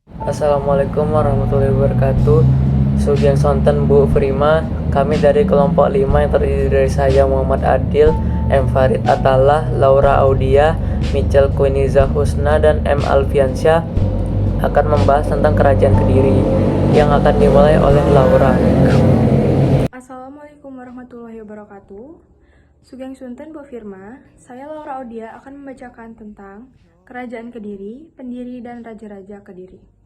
Assalamualaikum warahmatullahi wabarakatuh. Sugeng Sonten Bu Prima. Kami dari kelompok 5 yang terdiri dari saya Muhammad Adil, M. Farid Atallah, Laura Audia, Michel Quiniza Husna, dan M. Alfiansyah akan membahas tentang Kerajaan Kediri yang akan dimulai oleh Laura. Assalamualaikum warahmatullahi wabarakatuh. Sugeng Sunten Bu Firma, saya Laura Audia akan membacakan tentang Kerajaan Kediri, Pendiri dan Raja-Raja Kediri.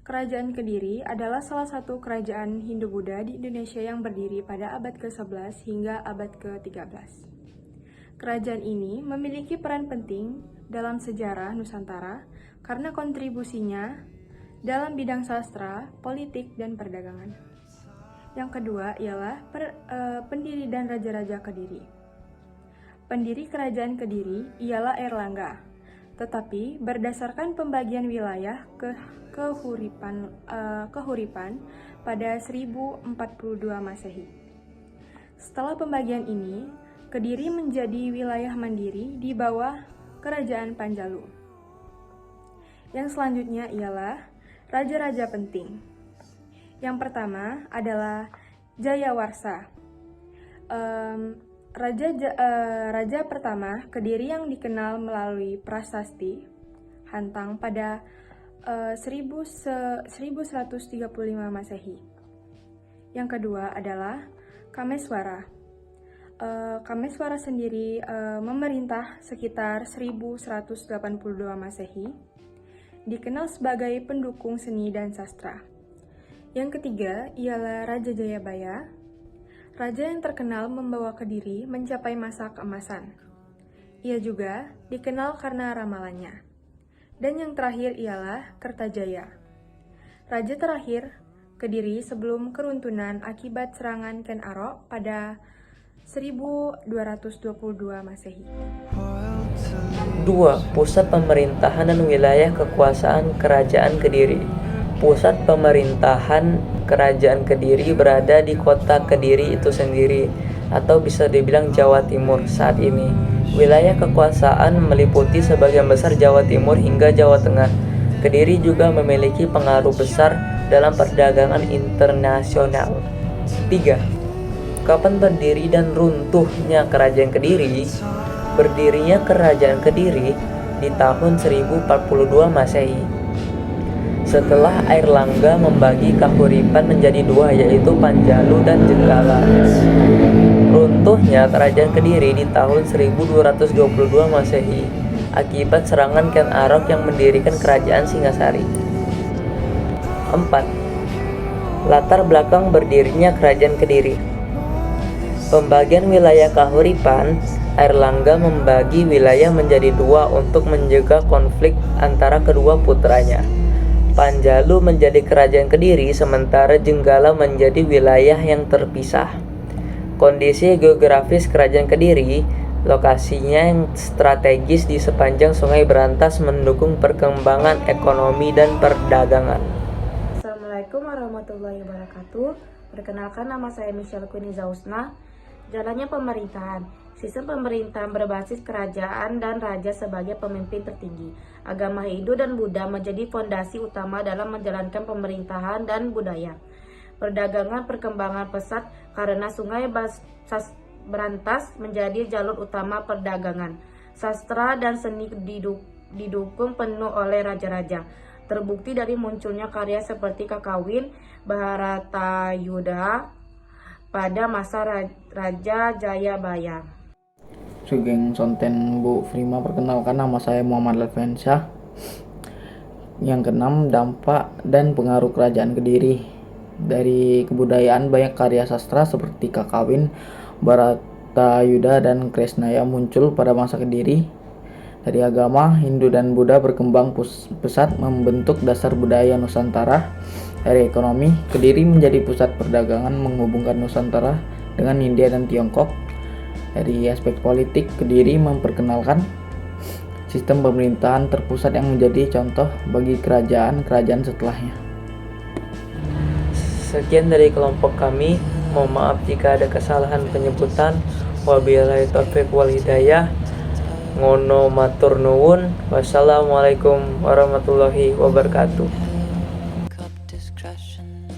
Kerajaan Kediri adalah salah satu kerajaan Hindu-Buddha di Indonesia yang berdiri pada abad ke-11 hingga abad ke-13. Kerajaan ini memiliki peran penting dalam sejarah Nusantara karena kontribusinya dalam bidang sastra, politik, dan perdagangan. Yang kedua ialah pendiri dan raja-raja Kediri. Pendiri kerajaan Kediri ialah Airlangga, tetapi berdasarkan pembagian wilayah kehuripan pada 1042 Masehi. Setelah pembagian ini, Kediri menjadi wilayah mandiri di bawah Kerajaan Panjalu. Yang selanjutnya ialah raja-raja penting. Yang pertama adalah Jayawarsa. Raja pertama Kediri yang dikenal melalui prasasti Hantang pada 1135 Masehi. Yang kedua adalah Kameswara. Kameswara sendiri memerintah sekitar 1182 Masehi, dikenal sebagai pendukung seni dan sastra. Yang ketiga ialah Raja Jayabaya, raja yang terkenal membawa Kediri mencapai masa keemasan. Ia juga dikenal karena ramalannya. Dan yang terakhir ialah Kertajaya, raja terakhir Kediri sebelum keruntuhan akibat serangan Ken Arok pada 1222 Masehi. 2. Pusat pemerintahan dan wilayah kekuasaan Kerajaan Kediri. Pusat pemerintahan Kerajaan Kediri berada di kota Kediri itu sendiri, atau bisa dibilang Jawa Timur saat ini. Wilayah kekuasaan meliputi sebagian besar Jawa Timur hingga Jawa Tengah. Kediri juga memiliki pengaruh besar dalam perdagangan internasional. 3. Kapan berdiri dan runtuhnya Kerajaan Kediri? Berdirinya Kerajaan Kediri di tahun 1042 Masehi. Setelah Airlangga membagi Kahuripan menjadi dua, yaitu Panjalu dan Jenggala. Runtuhnya Kerajaan Kediri di tahun 1222 Masehi akibat serangan Ken Arok yang mendirikan Kerajaan Singasari. 4. Latar belakang berdirinya Kerajaan Kediri. Pembagian wilayah Kahuripan, Airlangga membagi wilayah menjadi dua untuk mencegah konflik antara kedua putranya. Panjalu menjadi Kerajaan Kediri, sementara Jenggala menjadi wilayah yang terpisah. Kondisi geografis Kerajaan Kediri, lokasinya yang strategis di sepanjang Sungai Berantas mendukung perkembangan ekonomi dan perdagangan. Assalamualaikum warahmatullahi wabarakatuh. Perkenalkan, nama saya Michel Quiniza Husna. Jalannya pemerintahan. Sistem pemerintahan berbasis kerajaan dan raja sebagai pemimpin tertinggi. Agama Hindu dan Buddha menjadi fondasi utama dalam menjalankan pemerintahan dan budaya. Perdagangan perkembangan pesat karena Sungai Berantas menjadi jalur utama perdagangan. Sastra dan seni didukung penuh oleh raja-raja. Terbukti dari munculnya karya seperti Kakawin, Bharatayuddha pada masa Raja Jayabaya. Sugeng Sonten Bu Prima, perkenalkan, nama saya Muhammad Alfiansyah. Yang keenam, dampak dan pengaruh Kerajaan Kediri. Dari kebudayaan, banyak karya sastra seperti Kakawin, Bharatayuddha, dan Kresnaya muncul pada masa Kediri. Dari agama, Hindu dan Buddha berkembang pesat membentuk dasar budaya Nusantara. Dari ekonomi, Kediri menjadi pusat perdagangan menghubungkan Nusantara dengan India dan Tiongkok. Dari aspek politik, Kediri memperkenalkan sistem pemerintahan terpusat yang menjadi contoh bagi kerajaan-kerajaan setelahnya. Sekian dari kelompok kami. Mohon maaf jika ada kesalahan penyebutan. Wabillahi taufiq wal hidayah. Ngono matur nuwun. Wassalamualaikum warahmatullahi wabarakatuh. Cup discretion.